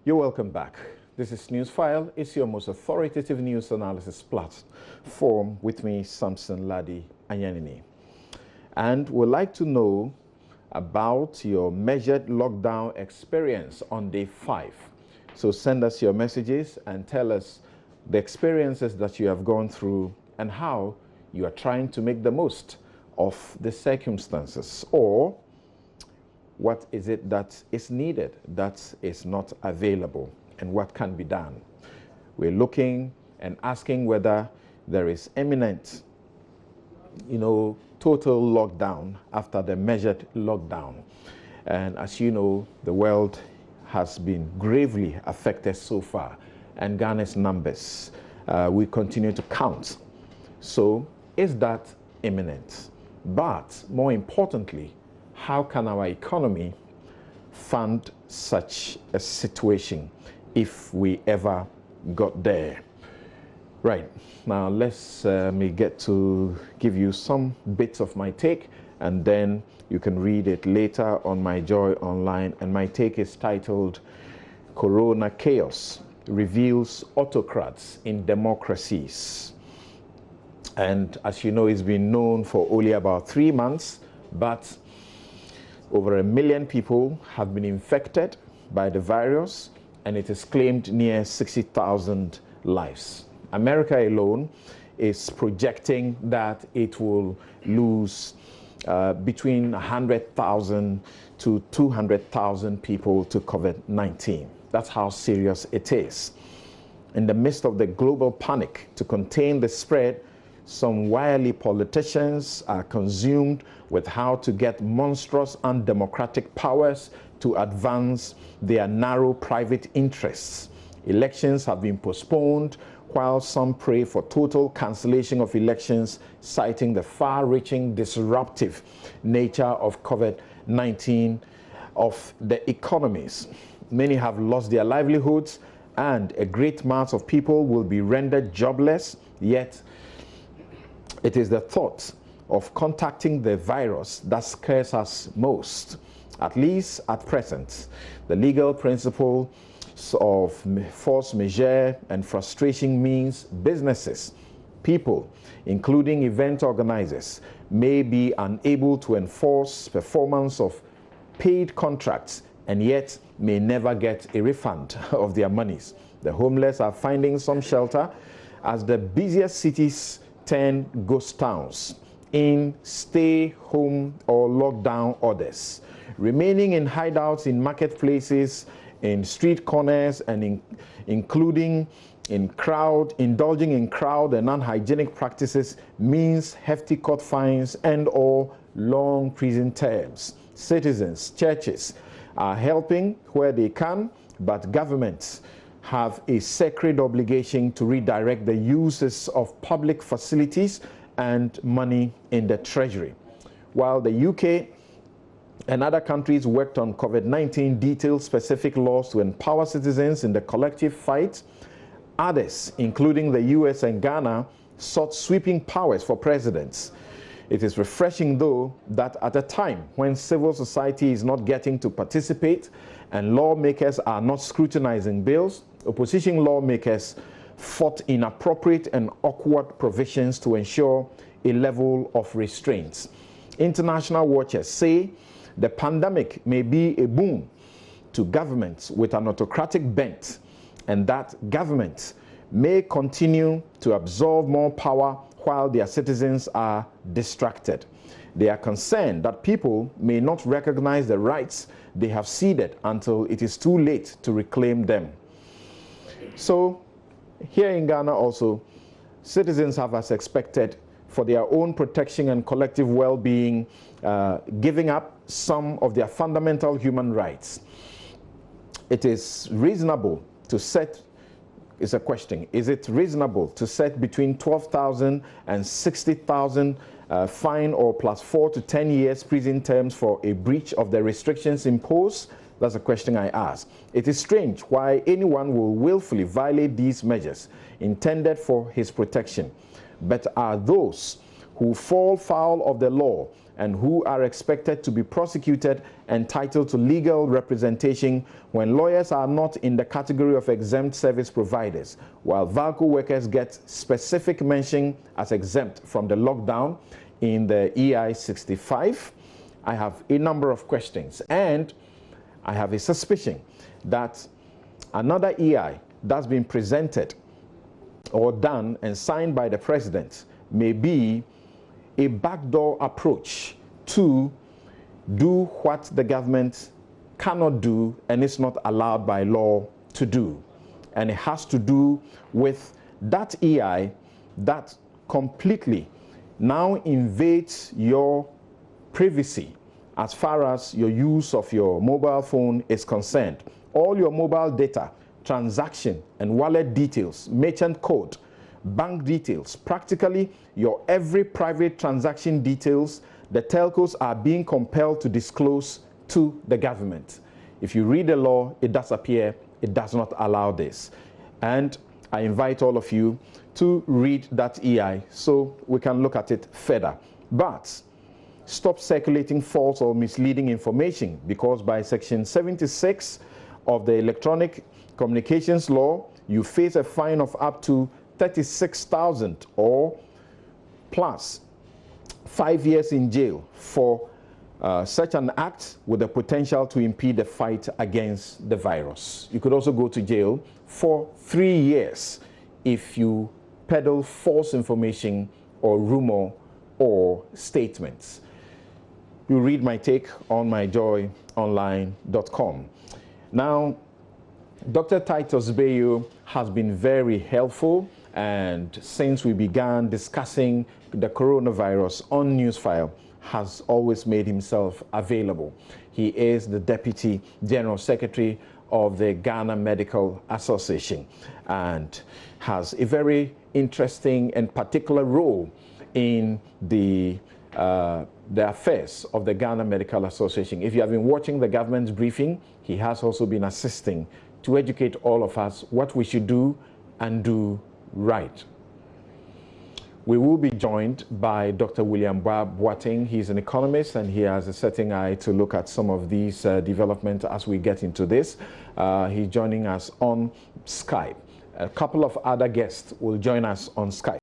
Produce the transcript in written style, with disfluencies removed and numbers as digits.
You're welcome back. This is NewsFile. It's your most authoritative news analysis platform with me, Samson Ladi Anyanini. And we'd like to know about your measured lockdown experience on day 5. So send us your messages and tell us the experiences that you have gone through and how you are trying to make the most of the circumstances, or what is it that is needed that is not available and what can be done. We're looking and asking whether there is imminent, total lockdown after the measured lockdown. And as you know, the world has been gravely affected so far, and Ghana's numbers, we continue to count. So is that imminent? But more importantly, how can our economy fund such a situation if we ever got there? Right, now let's me get to give you some bits of my take, and then you can read it later on my Joy Online. And my take is titled, Corona Chaos Reveals Autocrats in Democracies. And as you know, it's been known for only about 3 months, but over 1 million people have been infected by the virus, and it has claimed near 60,000 lives. America alone is projecting that it will lose between 100,000 to 200,000 people to COVID-19. That's how serious it is. In the midst of the global panic to contain the spread, some wily politicians are consumed with how to get monstrous undemocratic powers to advance their narrow private interests. Elections have been postponed, while some pray for total cancellation of elections, citing the far-reaching disruptive nature of COVID-19 of the economies. Many have lost their livelihoods, and a great mass of people will be rendered jobless, yet it is the thought of contacting the virus that scares us most, at least at present. The legal principle of force majeure and frustration means businesses, people, including event organizers, may be unable to enforce performance of paid contracts and yet may never get a refund of their monies. The homeless are finding some shelter as the busiest cities turn ghost towns in stay-home or lockdown orders, remaining in hideouts in marketplaces, in street corners, and indulging in crowd and unhygienic practices means hefty court fines and or long prison terms. Citizens, churches are helping where they can, but governments have a sacred obligation to redirect the uses of public facilities and money in the treasury. While the UK and other countries worked on COVID-19 detailed specific laws to empower citizens in the collective fight, others, including the US and Ghana, sought sweeping powers for presidents. It is refreshing, though, that at a time when civil society is not getting to participate and lawmakers are not scrutinizing bills, opposition lawmakers fought inappropriate and awkward provisions to ensure a level of restraints. International watchers say the pandemic may be a boon to governments with an autocratic bent, and that governments may continue to absorb more power while their citizens are distracted. They are concerned that people may not recognize the rights they have ceded until it is too late to reclaim them. So here in Ghana also, citizens have, as expected, for their own protection and collective well-being, giving up some of their fundamental human rights. It is reasonable to set, is a question, is it reasonable to set between 12,000 and 60,000 fine or plus 4 to 10 years prison terms for a breach of the restrictions imposed? That's a question I ask. It is strange why anyone will willfully violate these measures intended for his protection. But are those who fall foul of the law and who are expected to be prosecuted, entitled to legal representation when lawyers are not in the category of exempt service providers, while VALCO workers get specific mention as exempt from the lockdown in the EI 65. I have a number of questions, and I have a suspicion that another EI that's been presented or done and signed by the president may be a backdoor approach to do what the government cannot do and is not allowed by law to do. And it has to do with that EI that completely now invades your privacy as far as your use of your mobile phone is concerned. All your mobile data, transaction and wallet details, merchant code, bank details, practically your every private transaction details, the telcos are being compelled to disclose to the government. If you read the law, it does appear it does not allow this. And I invite all of you to read that EI so we can look at it further. But stop circulating false or misleading information, because by Section 76 of the Electronic Communications Law, you face a fine of up to 36,000 or plus 5 years in jail for such an act with the potential to impede the fight against the virus. You could also go to jail for 3 years if you peddle false information or rumor or statements. You read my take on myjoyonline.com. Now, Dr. Titus Bayo has been very helpful, and since we began discussing the coronavirus on NewsFile, has always made himself available. He is the Deputy General Secretary of the Ghana Medical Association and has a very interesting and particular role in the affairs of the Ghana Medical Association. If you have been watching the government's briefing, he has also been assisting to educate all of us what we should do and do right. We will be joined by Dr. William Boateng. He's an economist and he has a setting eye to look at some of these developments as we get into this. He's joining us on Skype. A couple of other guests will join us on Skype.